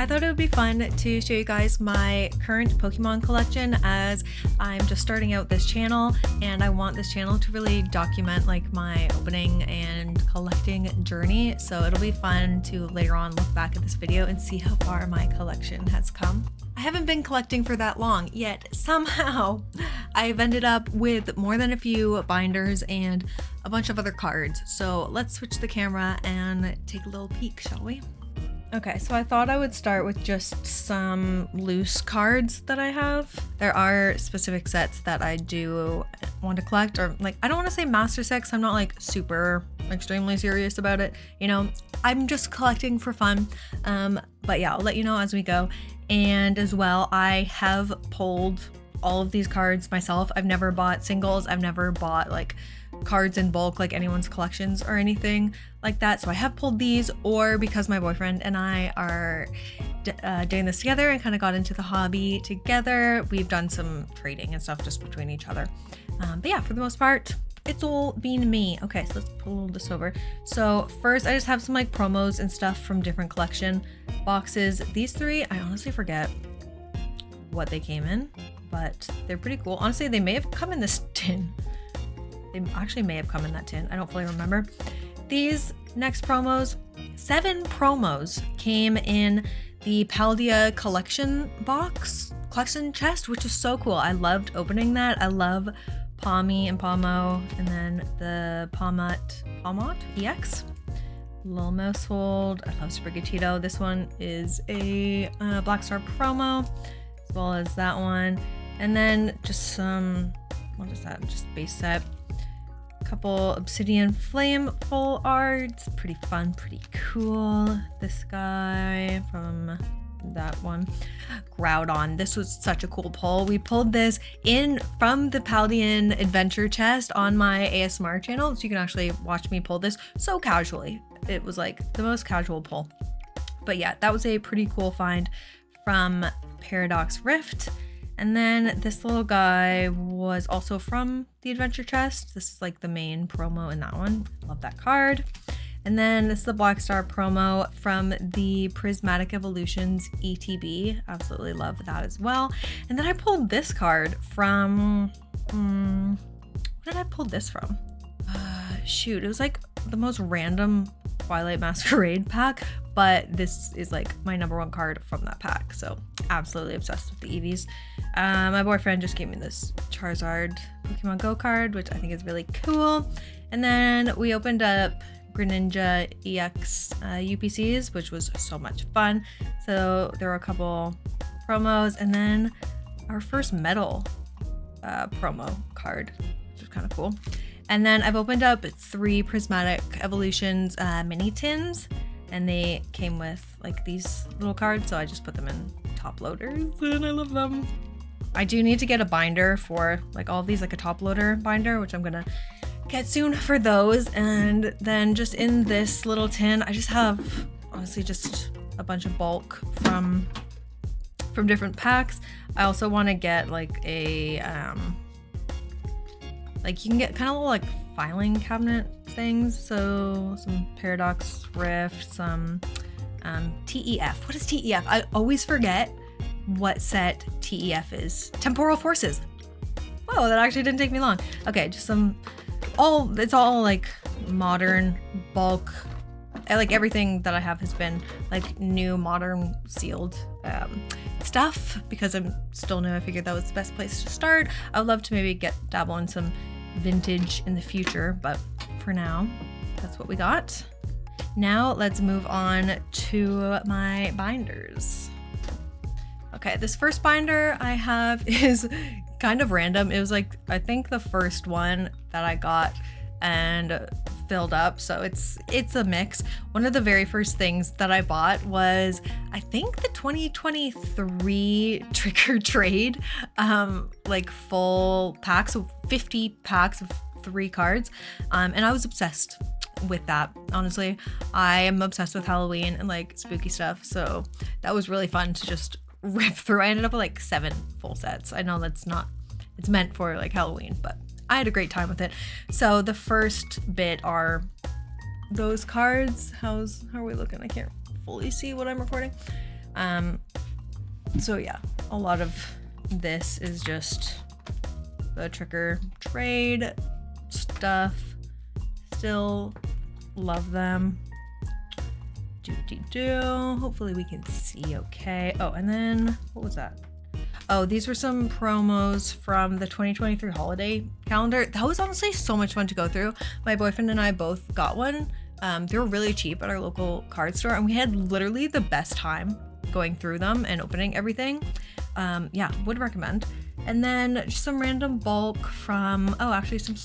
I thought it would be fun to show you guys my current Pokemon collection, as I'm just starting out this channel and I want this channel to really document like my opening and collecting journey. So it'll be fun to later on look back at this video and see how far my collection has come. I haven't been collecting for that long, yet somehow I've ended up with more than a few binders and a bunch of other cards. So let's switch the camera and take a little peek, shall we? Okay, so I thought I would start with just some loose cards that I have. There are specific sets that I do want to collect, or like, I don't want to say master sets. I'm not like super extremely serious about it. You know, I'm just collecting for fun. But yeah, I'll let you know as we go. And as well, I have pulled all of these cards myself. I've never bought singles. I've never bought like cards in bulk, like anyone's collections or anything like that. So I have pulled these, or because my boyfriend and I are doing this together and kind of got into the hobby together, we've done some trading and stuff just between each other. But yeah, for the most part, it's all been me. Okay, so let's pull this over. So first, I just have some like promos and stuff from different collection boxes. These three, I honestly forget what they came in, but they're pretty cool. Honestly, they may have come in this tin. They actually may have come in that tin. I don't fully remember. These next promos, 7 promos came in the Paldea collection chest, which is so cool. I loved opening that. I love Palmy and Palmo, and then the Palmot EX. Lil Mousehold. I love Sprigatito. This one is a Black Star promo, as well as that one. And then just some, what is that? Just base set. Couple Obsidian Flame full arts, pretty fun, pretty cool. This guy from that one, Groudon. This was such a cool pull. We pulled this in from the Paldean Adventure chest on my ASMR channel, so you can actually watch me pull this so casually. It was like the most casual pull. But yeah, that was a pretty cool find from Paradox Rift. And then this little guy was also from the Adventure Chest. This is like the main promo in that one. Love that card. And then this is the Black Star promo from the Prismatic Evolutions ETB. Absolutely love that as well. And then I pulled this card from, where did I pull this from? Shoot, it was like the most random Twilight Masquerade pack, but this is like my #1 card from that pack. So absolutely obsessed with the Eevees. My boyfriend just gave me this Charizard Pokemon Go card, which I think is really cool. And then we opened up Greninja EX UPCs, which was so much fun. So there were a couple promos, and then our first metal promo card, which was kind of cool. And then I've opened up 3 Prismatic Evolutions mini tins, and they came with like these little cards, so I just put them in top loaders, and I love them. I do need to get a binder for like all of these, like a top loader binder, which I'm gonna get soon for those. And then just in this little tin, I just have honestly just a bunch of bulk from different packs. I also want to get like a like you can get kind of little like filing cabinet things. So some Paradox Rift, some TEF. What is TEF? I always forget what set TEF is. Temporal Forces. Whoa, that actually didn't take me long. Okay, just it's all like modern bulk. Like everything that I have has been like new, modern, sealed stuff, because I'm still new. I figured that was the best place to start. I would love to maybe dabble in some vintage in the future, but for now, that's what we got. Now let's move on to my binders. Okay, this first binder I have is kind of random. It was like, I think the first one that I got and filled up, so it's a mix. One of the very first things that I bought was, I think, the 2023 Trick or Trade like full pack, so 50 packs of 3 cards, and I was obsessed with that. Honestly, I am obsessed with Halloween and like spooky stuff, so that was really fun to just rip through. I ended up with like 7 full sets. I know it's meant for like Halloween, but I had a great time with it. So the first bit are those cards. How are we looking? I can't fully see what I'm recording. So yeah, a lot of this is just the trick or trade stuff. Still love them. Hopefully we can see okay. Oh, and then what was that? Oh, these were some promos from the 2023 holiday calendar. That was honestly so much fun to go through. My boyfriend and I both got one. They were really cheap at our local card store, and we had literally the best time going through them and opening everything. Yeah, would recommend. And then just some random bulk from, oh, actually some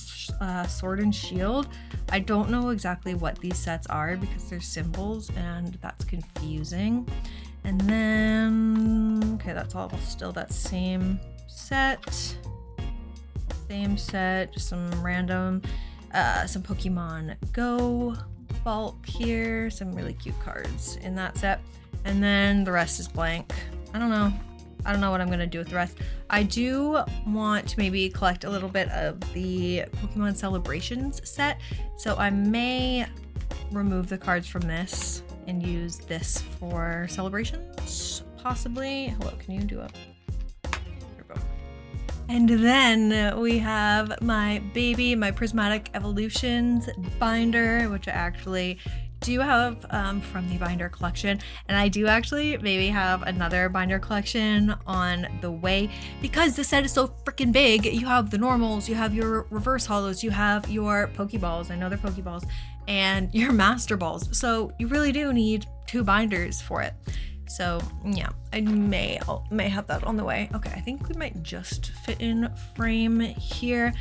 Sword and Shield. I don't know exactly what these sets are because they're symbols and that's confusing. And then, okay, that's all still that same set. Just some random, some Pokemon Go bulk here, some really cute cards in that set. And then the rest is blank. I don't know what I'm gonna do with the rest. I do want to maybe collect a little bit of the Pokemon Celebrations set. So I may remove the cards from this and use this for Celebrations, possibly. Hello, can you do it? There we go. And then we have my Prismatic Evolutions binder, which I actually do have from the binder collection, and I do actually maybe have another binder collection on the way because the set is so freaking big. You have the normals, you have your reverse hollows, you have your Pokeballs, I know they're Pokeballs, and your Master Balls, so you really do need 2 binders for it. So yeah, I may have that on the way. Okay, I think we might just fit in frame here.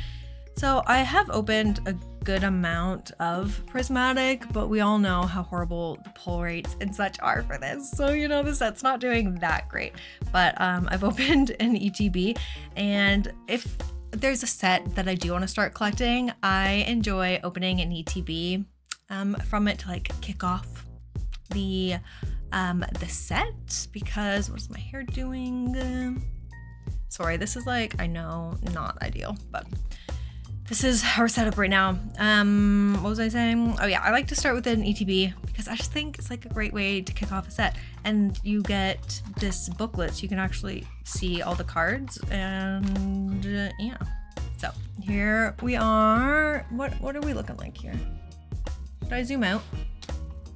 So I have opened a good amount of Prismatic, but we all know how horrible the pull rates and such are for this. So, you know, the set's not doing that great, but I've opened an ETB, and if there's a set that I do want to start collecting, I enjoy opening an ETB from it to like kick off the set, because what is my hair doing? Sorry, this is like, I know, not ideal, but this is our setup right now. What was I saying? Oh yeah, I like to start with an ETB because I just think it's like a great way to kick off a set. And you get this booklet so you can actually see all the cards, and yeah. So here we are. What are we looking like here? Should I zoom out?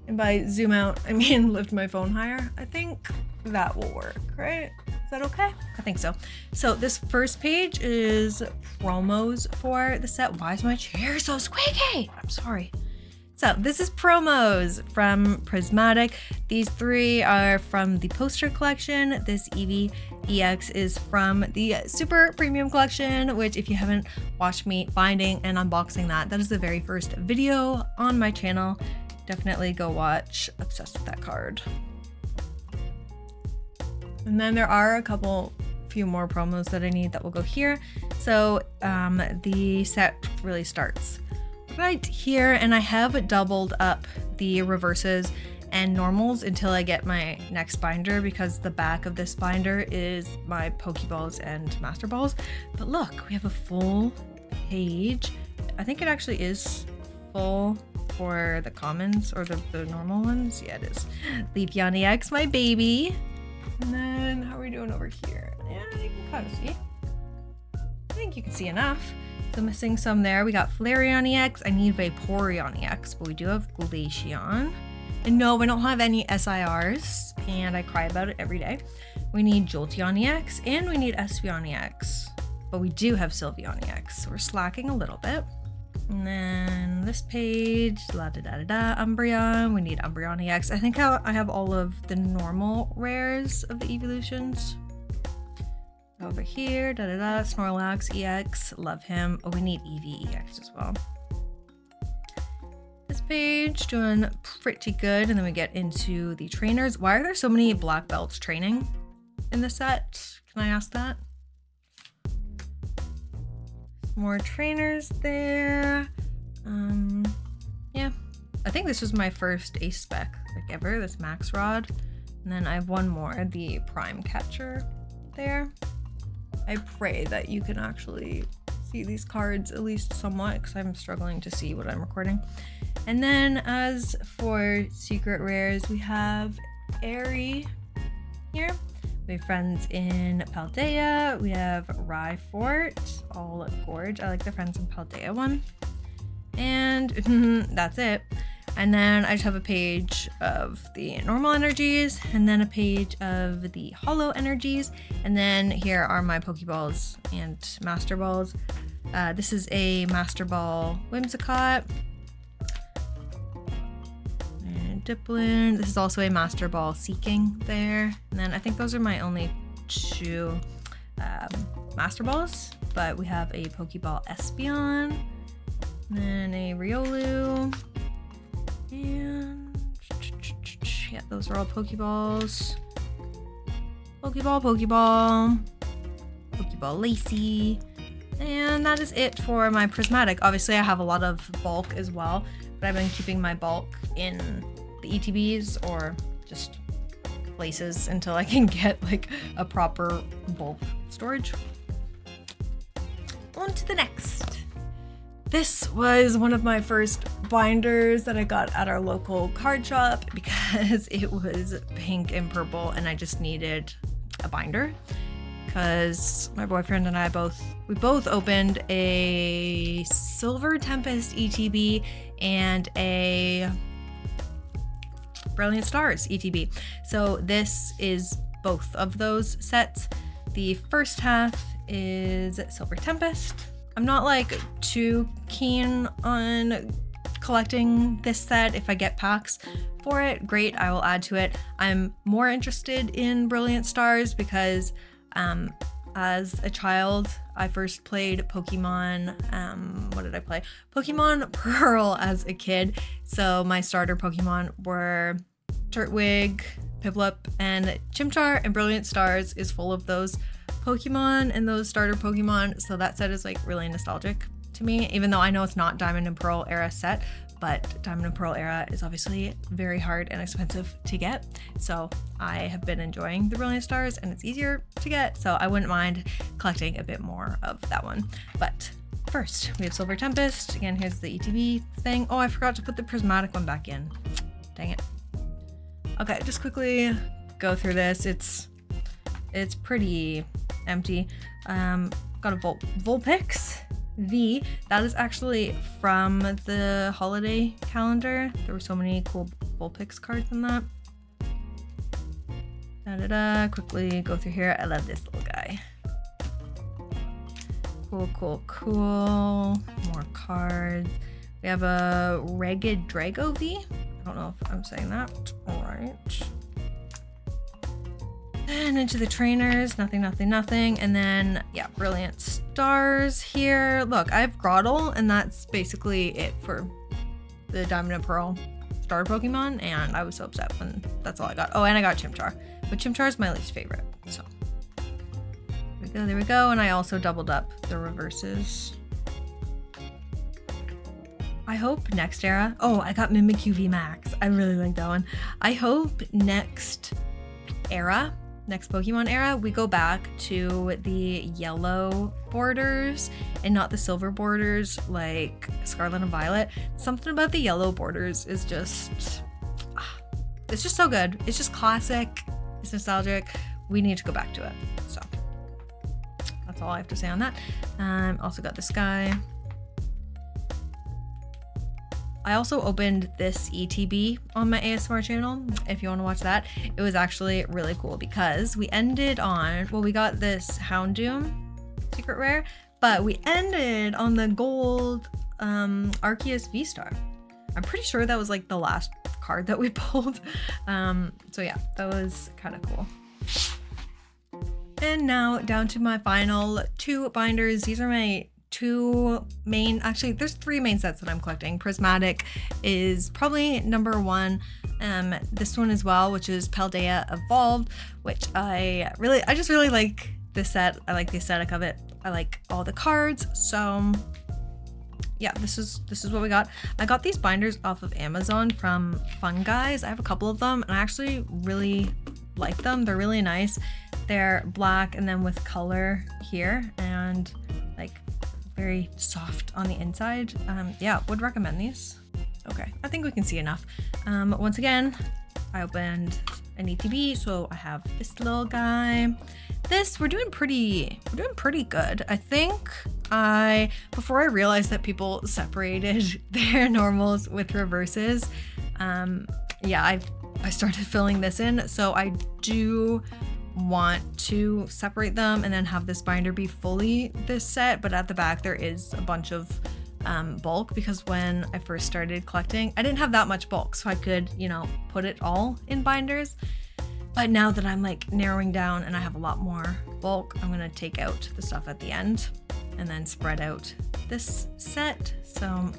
And by zoom out, I mean lift my phone higher. I think that will work, right? Is that okay? I think so. So this first page is promos for the set. Why is my chair so squeaky? I'm sorry. So this is promos from Prismatic. These 3 are from the poster collection. This Eevee EX is from the super premium collection, which if you haven't watched me finding and unboxing that is the very first video on my channel. Definitely go watch. Obsessed with that card. And then there are a few more promos that I need that will go here. So the set really starts right here, and I have doubled up the reverses and normals until I get my next binder, because the back of this binder is my Pokeballs and Master Balls. But look, we have a full page. I think it actually is full for the commons or the normal ones. Yeah, it is. Leafeon EX, my baby. And then how are we doing over here? Yeah, you can kind of see. I think you can see enough. So missing some there. We got Flareon EX. I need Vaporeon EX, but we do have Glaceon. And no, we don't have any SIRs, and I cry about it every day. We need Jolteon EX, and we need Espeon EX, but we do have Sylveon EX, so we're slacking a little bit. And then this page, Umbreon. We need Umbreon EX. I think I have all of the normal rares of the evolutions. Over here, Snorlax EX. Love him. Oh, we need Eevee EX as well. This page doing pretty good. And then we get into the trainers. Why are there so many black belts training in the set? Can I ask that? More trainers there. Yeah, I think this was my first ace spec like ever, this Max Rod. And then I have one more, the Prime Catcher there. I pray that you can actually see these cards at least somewhat, because I'm struggling to see what I'm recording. And then as for secret rares, we have Airy We have friends in Paldea. We have Rye Fort, all gorge. I like the friends in Paldea one. And that's it. And then I just have a page of the normal energies and then a page of the hollow energies. And then here are my Pokeballs and Master Balls. This is a Master Ball Whimsicott. And Dipplin. This is also a Master Ball Seeking there. And then I think those are my only two Master Balls. But we have a Pokeball Espeon. And then a Riolu. And yeah, those are all Pokeballs. Pokeball Lacey. And that is it for my prismatic. Obviously I have a lot of bulk as well, but I've been keeping my bulk in the ETBs or just places until I can get like a proper bulk storage. On to the next. This was one of my first binders that I got at our local card shop because it was pink and purple and I just needed a binder because my boyfriend and I both opened a Silver Tempest ETB and a Brilliant Stars ETB. So this is both of those sets. The first half is Silver Tempest. I'm not like too keen on collecting this set. If I get packs for it, great, I will add to it. I'm more interested in Brilliant Stars because as a child, I first played Pokemon, what did I play? Pokemon Pearl as a kid. So my starter Pokemon were Turtwig, Piplup, and Chimchar, and Brilliant Stars is full of those Pokemon and those starter Pokemon. So that set is like really nostalgic to me, even though I know it's not Diamond and Pearl era set, but Diamond and Pearl era is obviously very hard and expensive to get. So I have been enjoying the Brilliant Stars and it's easier to get. So I wouldn't mind collecting a bit more of that one. But first we have Silver Tempest. Again, here's the ETB thing. Oh, I forgot to put the prismatic one back in. Dang it. Okay, just quickly go through this. It's pretty empty. Got a Vulpix V. That is actually from the holiday calendar. There were so many cool Vulpix cards in that. Quickly go through here. I love this little guy. Cool. More cards. We have a Ragged Drago V. I don't know if I'm saying that right. And into the trainers, nothing. And then, yeah, Brilliant Stars here. Look, I have Groddle, and that's basically it for the Diamond and Pearl starter Pokemon, and I was so upset when that's all I got. Oh, and I got Chimchar, but Chimchar is my least favorite, so. There we go, and I also doubled up the reverses. I hope next era, oh, I got Mimikyu V Max. I really like that one. I hope next Pokemon era, we go back to the yellow borders and not the silver borders like Scarlet and Violet. Something about the yellow borders is just, it's just so good. It's just classic. It's nostalgic. We need to go back to it. So that's all I have to say on that. Also got this guy. I also opened this ETB on my ASMR channel, if you want to watch that. It was actually really cool because we ended on, well, we got this Houndoom secret rare, but we ended on the gold Arceus V-Star. I'm pretty sure that was like the last card that we pulled. So yeah, that was kind of cool. And now down to my final two binders. These are my two main, actually there's three main sets that I'm collecting. Prismatic is probably number one. This one as well, which is Paldea Evolved, which I just really like this set. I like the aesthetic of it. I like all the cards. So yeah, this is what we got. I got these binders off of Amazon from Fun Guys. I have a couple of them and I actually really like them. They're really nice. They're black and then with color here and like very soft on the inside. Yeah, would recommend these. Okay, I think we can see enough. Once again, I opened an ETB, so I have this little guy. We're doing pretty good. I think before I realized that people separated their normals with reverses, yeah, I started filling this in, so I do want to separate them and then have this binder be fully this set, but at the back there is a bunch of bulk, because when I first started collecting, I didn't have that much bulk, so I could, you know, put it all in binders. But now that I'm like narrowing down and I have a lot more bulk, I'm gonna take out the stuff at the end and then spread out this set. So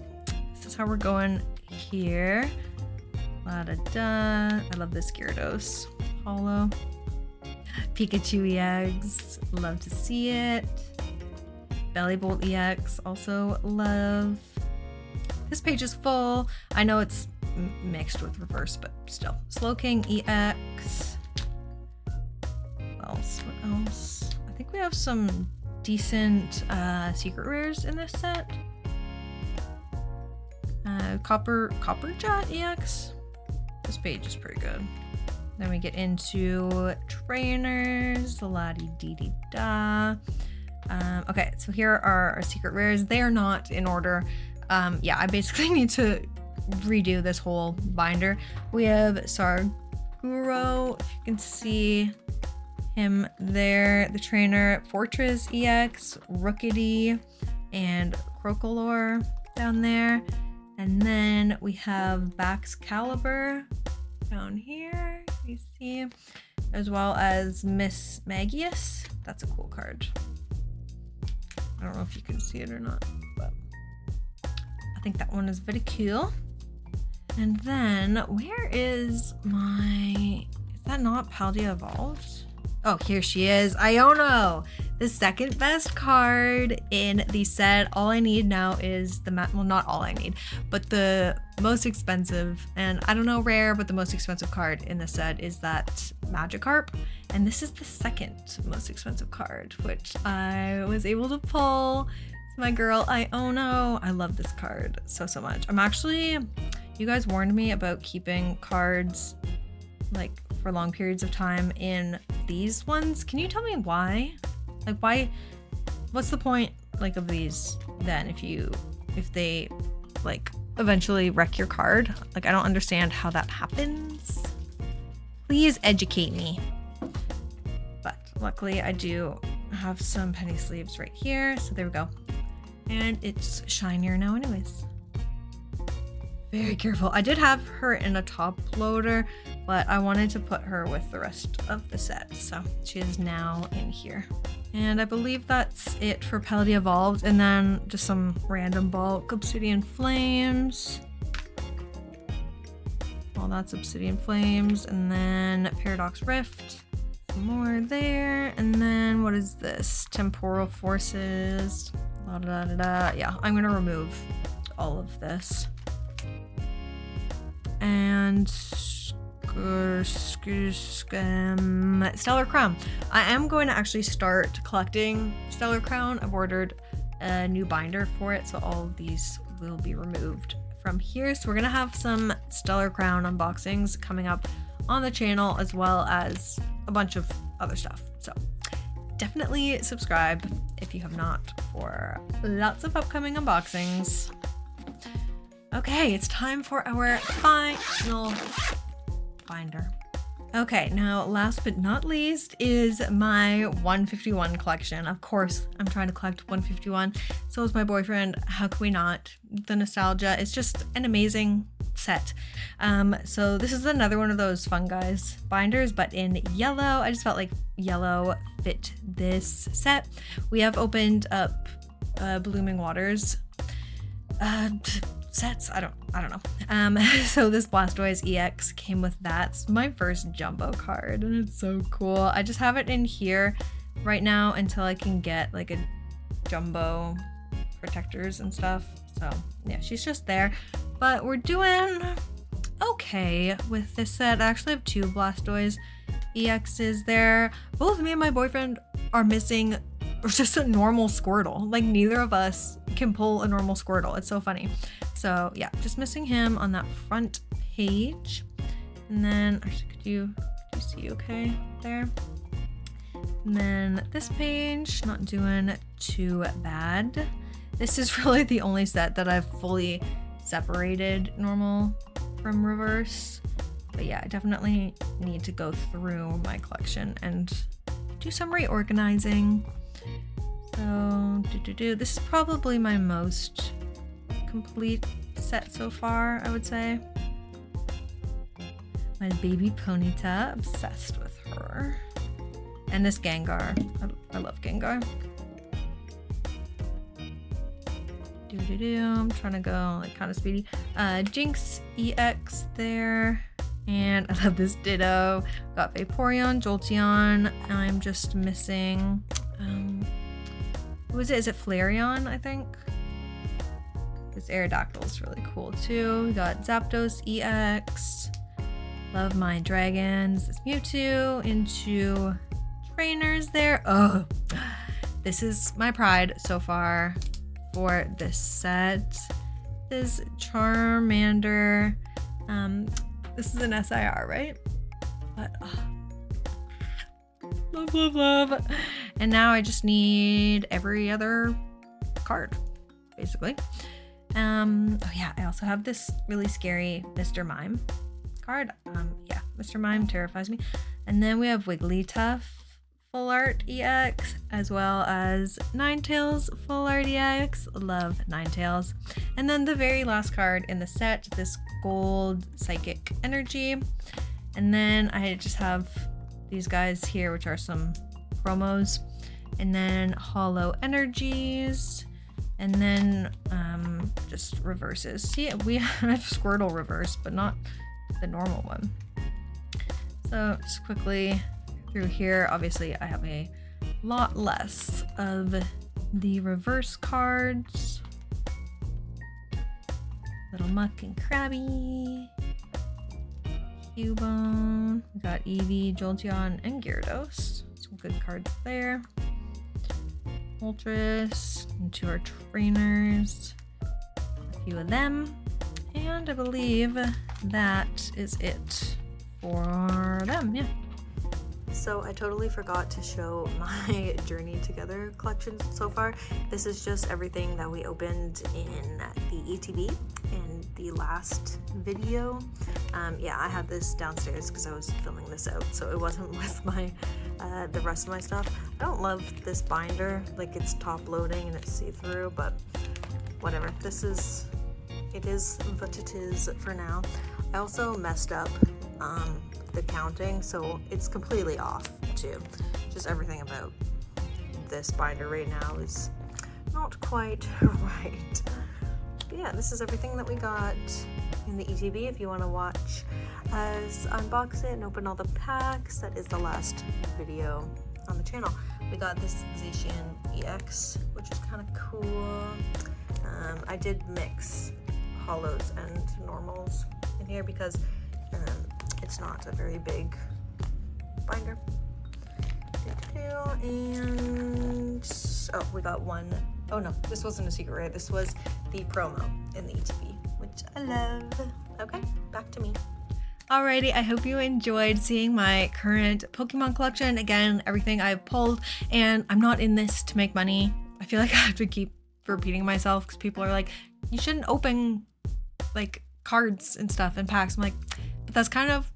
this is how we're going here. La da da. I love this Gyarados holo. Pikachu EX, love to see it. Bellybolt EX, also love. This page is full. I know it's mixed with reverse, but still. Slowking EX. What else? I think we have some decent secret rares in this set. Copper Jet EX. This page is pretty good. Then we get into trainers, la-di-di-di-da. Okay, so here are our secret rares. They are not in order. Yeah, I basically need to redo this whole binder. We have Sarguro, if you can see him there, the trainer, Fortress EX, Rookity, and Crocolore down there. And then we have Baxcalibur down here, you see, as well as Miss Magius. That's a cool card. I don't know if you can see it or not, but I think that one is very cool. And then where is that not Paldea Evolved? Oh, here she is, Iono, the second best card in the set. All I need now is well, not all I need, but the most expensive, and I don't know rare, but the most expensive card in the set is that Magikarp. And this is the second most expensive card, which I was able to pull. It's my girl, Iono. I love this card so much. You guys warned me about keeping cards like for long periods of time in these ones. Can you tell me why? Like why, what's the point like of these then if they like eventually wreck your card? Like I don't understand how that happens. Please educate me. But luckily I do have some penny sleeves right here, so there we go. And it's shinier now anyways. Very careful. I did have her in a top loader, but I wanted to put her with the rest of the set, so she is now in here. And I believe that's it for Paldea Evolved, and then just some random bulk. Obsidian Flames. Well, that's Obsidian Flames, and then Paradox Rift. Some more there, and then what is this? Temporal Forces. Da, da, da, da. Yeah, I'm gonna remove all of this. And Stellar Crown. I am going to actually start collecting Stellar Crown. I've ordered a new binder for it, so all of these will be removed from here. So we're gonna have some Stellar Crown unboxings coming up on the channel, as well as a bunch of other stuff. So definitely subscribe if you have not, for lots of upcoming unboxings. Okay, it's time for our final binder. Okay, now last but not least is my 151 collection. Of course, I'm trying to collect 151. So is my boyfriend. How can we not? The nostalgia is just an amazing set. So this is another one of those Fun Guys binders, but in yellow. I just felt like yellow fit this set. We have opened up Blooming Waters sets. I don't know. So this Blastoise EX came with that. It's my first jumbo card and it's so cool. I just have it in here right now until I can get like a jumbo protectors and stuff. So yeah, she's just there, but we're doing okay with this set. I actually have two Blastoise EXs there. Both me and my boyfriend are missing just a normal Squirtle. Like neither of us can pull a normal Squirtle. It's so funny. So yeah, just missing him on that front page. And then actually, could you see okay there? And then this page, not doing too bad. This is really the only set that I've fully separated normal from reverse. But yeah, I definitely need to go through my collection and do some reorganizing. So, this is probably my most complete set so far, I would say. My baby Ponyta, obsessed with her. And this Gengar. I love Gengar. I'm trying to go like kind of speedy. Jinx EX there. And I love this Ditto. Got Vaporeon, Jolteon. I'm just missing what was it? Is it Flareon, I think? This Aerodactyl is really cool too. We got Zapdos EX. Love my dragons. This Mewtwo into trainers there. Oh, this is my pride so far for this set. This Charmander. This is an SIR, right? But love. And now I just need every other card, basically. Oh yeah, I also have this really scary Mr. Mime card. Yeah, Mr. Mime terrifies me. And then we have Wigglytuff Full Art EX, as well as Ninetales Full Art EX. Love Ninetales. And then the very last card in the set, this Gold Psychic Energy. And then I just have these guys here, which are some promos. And then Hollow Energies. And then just reverses. See, we have Squirtle reverse, but not the normal one. So just quickly through here, obviously I have a lot less of the reverse cards. Little Muck and Krabby. Cubone. We got Eevee, Jolteon, and Gyarados. Some good cards there. Moltres, into our trainers. A few of them. And I believe that is it for them, yeah. So I totally forgot to show my Journey Together collection so far. This is just everything that we opened in the ETB in the last video. Yeah, I had this downstairs because I was filming this out, so it wasn't with my the rest of my stuff. I don't love this binder, like it's top loading and it's see-through, but whatever. It is what it is for now. I also messed up the counting, so it's completely off too. Just everything about this binder right now is not quite right. But yeah, this is everything that we got in the ETB. If you want to watch us unbox it and open all the packs, that is the last video on the channel. We got this Zacian EX, which is kind of cool. I did mix hollows and normals in here because it's not a very big binder. And oh, we got one. Oh no, this wasn't a secret rare. This was the promo in the ETB, which I love. Okay, back to me. Alrighty, I hope you enjoyed seeing my current Pokemon collection. Again, everything I've pulled, and I'm not in this to make money. I feel like I have to keep repeating myself because people are like, you shouldn't open like cards and stuff and packs. I'm like, but that's kind of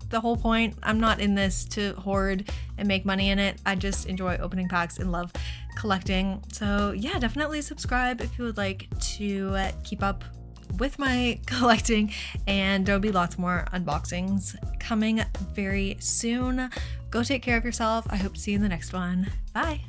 the whole point. I'm not in this to hoard and make money in it. I just enjoy opening packs and love collecting. So yeah, definitely subscribe if you would like to keep up with my collecting, and there'll be lots more unboxings coming very soon. Go take care of yourself. I hope to see you in the next one. Bye.